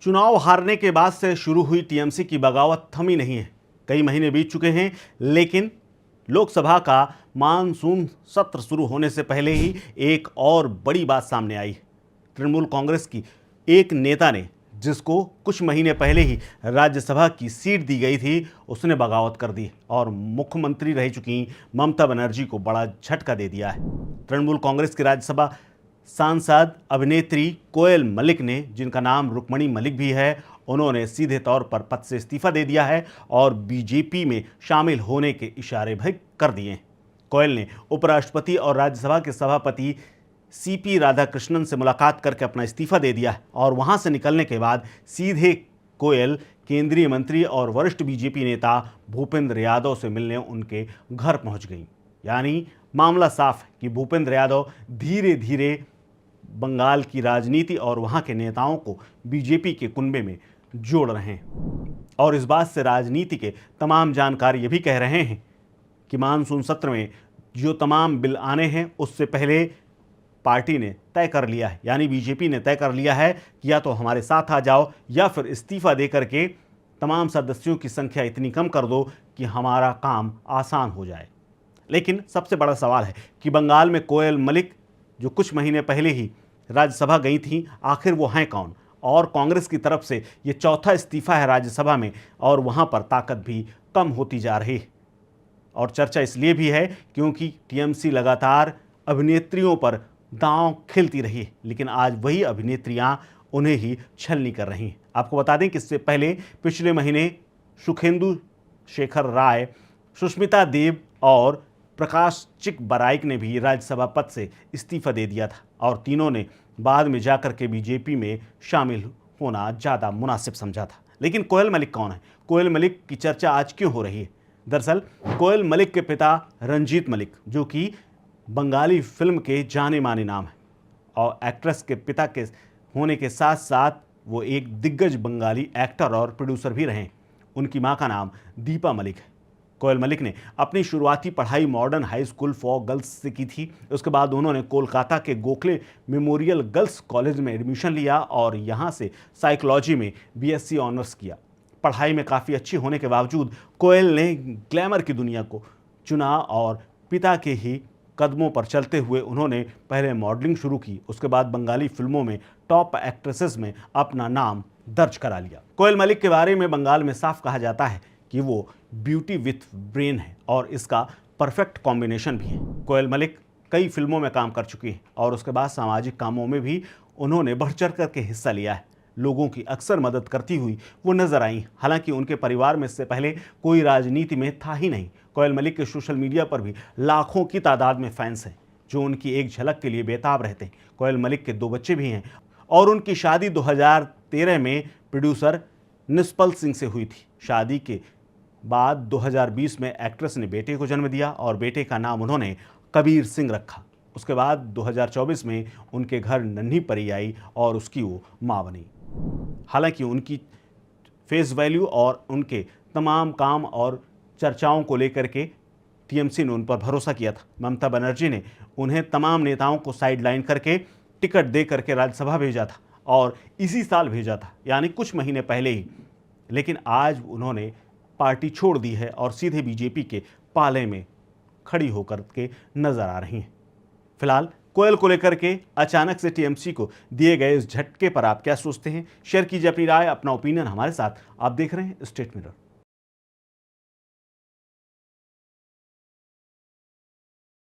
चुनाव हारने के बाद से शुरू हुई टीएमसी की बगावत थमी नहीं है। कई महीने बीत चुके हैं, लेकिन लोकसभा का मानसून सत्र शुरू होने से पहले ही एक और बड़ी बात सामने आई। तृणमूल कांग्रेस की एक नेता ने, जिसको कुछ महीने पहले ही राज्यसभा की सीट दी गई थी, उसने बगावत कर दी और मुख्यमंत्री रह चुकी ममता बनर्जी को बड़ा झटका दे दिया है। तृणमूल कांग्रेस की राज्यसभा सांसद अभिनेत्री कोयल मलिक ने, जिनका नाम रुक्मणी मलिक भी है, उन्होंने सीधे तौर पर पद से इस्तीफा दे दिया है और बीजेपी में शामिल होने के इशारे भी कर दिए हैं। कोयल ने उपराष्ट्रपति और राज्यसभा के सभापति सीपी राधाकृष्णन से मुलाकात करके अपना इस्तीफा दे दिया है और वहां से निकलने के बाद सीधे कोयल केंद्रीय मंत्री और वरिष्ठ बीजेपी नेता भूपेंद्र यादव से मिलने उनके घर पहुंच गई। यानी मामला साफ है कि भूपेंद्र यादव धीरे धीरे बंगाल की राजनीति और वहां के नेताओं को बीजेपी के कुनबे में जोड़ रहे हैं। और इस बात से राजनीति के तमाम जानकार ये भी कह रहे हैं कि मानसून सत्र में जो तमाम बिल आने हैं, उससे पहले पार्टी ने तय कर लिया है, यानी बीजेपी ने तय कर लिया है कि या तो हमारे साथ आ जाओ या फिर इस्तीफा दे करके तमाम सदस्यों की संख्या इतनी कम कर दो कि हमारा काम आसान हो जाए। लेकिन सबसे बड़ा सवाल है कि बंगाल में कोयल मलिक, जो कुछ महीने पहले ही राज्यसभा गई थी, आखिर वो हैं कौन? और कांग्रेस की तरफ से ये चौथा इस्तीफा है राज्यसभा में और वहाँ पर ताकत भी कम होती जा रही है। और चर्चा इसलिए भी है क्योंकि टीएमसी लगातार अभिनेत्रियों पर दांव खेलती रही है, लेकिन आज वही अभिनेत्रियां उन्हें ही छलनी कर रही हैं। आपको बता दें कि इससे पहले पिछले महीने सुखेंदु शेखर राय, सुष्मिता देव और प्रकाश चिक बराइक ने भी राज्यसभा पद से इस्तीफा दे दिया था और तीनों ने बाद में जाकर के बीजेपी में शामिल होना ज़्यादा मुनासिब समझा था। लेकिन कोयल मलिक कौन है? कोयल मलिक की चर्चा आज क्यों हो रही है? दरअसल कोयल मलिक के पिता रंजीत मलिक, जो कि बंगाली फिल्म के जाने माने नाम है और एक्ट्रेस के पिता के होने के साथ साथ वो एक दिग्गज बंगाली एक्टर और प्रोड्यूसर भी रहे। उनकी मां का नाम दीपा मलिक है। कोयल मलिक ने अपनी शुरुआती पढ़ाई modern high school for girls से की थी। उसके बाद उन्होंने कोलकाता के गोखले मेमोरियल गर्ल्स कॉलेज में एडमिशन लिया और यहाँ से साइकोलॉजी में बीएससी ऑनर्स किया। पढ़ाई में काफ़ी अच्छी होने के बावजूद कोयल ने ग्लैमर की दुनिया को चुना और पिता के ही कदमों पर चलते हुए उन्होंने पहले मॉडलिंग शुरू की। उसके बाद बंगाली फिल्मों में टॉप एक्ट्रेसेस में अपना नाम दर्ज करा लिया। कोयल मलिक के बारे में बंगाल में साफ कहा जाता है कि वो ब्यूटी विथ ब्रेन है और इसका परफेक्ट कॉम्बिनेशन भी है। कोयल मलिक कई फिल्मों में काम कर चुकी हैं और उसके बाद सामाजिक कामों में भी उन्होंने बढ़ चढ़ करके हिस्सा लिया है। लोगों की अक्सर मदद करती हुई वो नजर आई। हालांकि उनके परिवार में इससे पहले कोई राजनीति में था ही नहीं। कोयल मलिक के सोशल मीडिया पर भी लाखों की तादाद में फैंस हैं जो उनकी एक झलक के लिए बेताब रहते हैं। कोयल मलिक के 2 बच्चे भी हैं और उनकी शादी 2013 में प्रोड्यूसर निष्पल सिंह से हुई थी। शादी के बाद 2020 में एक्ट्रेस ने बेटे को जन्म दिया और बेटे का नाम उन्होंने कबीर सिंह रखा। उसके बाद 2024 में उनके घर नन्ही परी आई और उसकी वो माँ बनी। हालांकि उनकी फेस वैल्यू और उनके तमाम काम और चर्चाओं को लेकर के टीएमसी ने उन पर भरोसा किया था। ममता बनर्जी ने उन्हें तमाम नेताओं को साइडलाइन करके टिकट दे करके राज्यसभा भेजा था और इसी साल भेजा था, यानी कुछ महीने पहले ही। लेकिन आज उन्होंने पार्टी छोड़ दी है और सीधे बीजेपी के पाले में खड़ी होकर के नजर आ रही हैं। फिलहाल कोयल को लेकर के अचानक से टीएमसी को दिए गए इस झटके पर आप क्या सोचते हैं? शेयर कीजिए अपनी राय, अपना ओपिनियन हमारे साथ। आप देख रहे हैं स्टेट मिरर।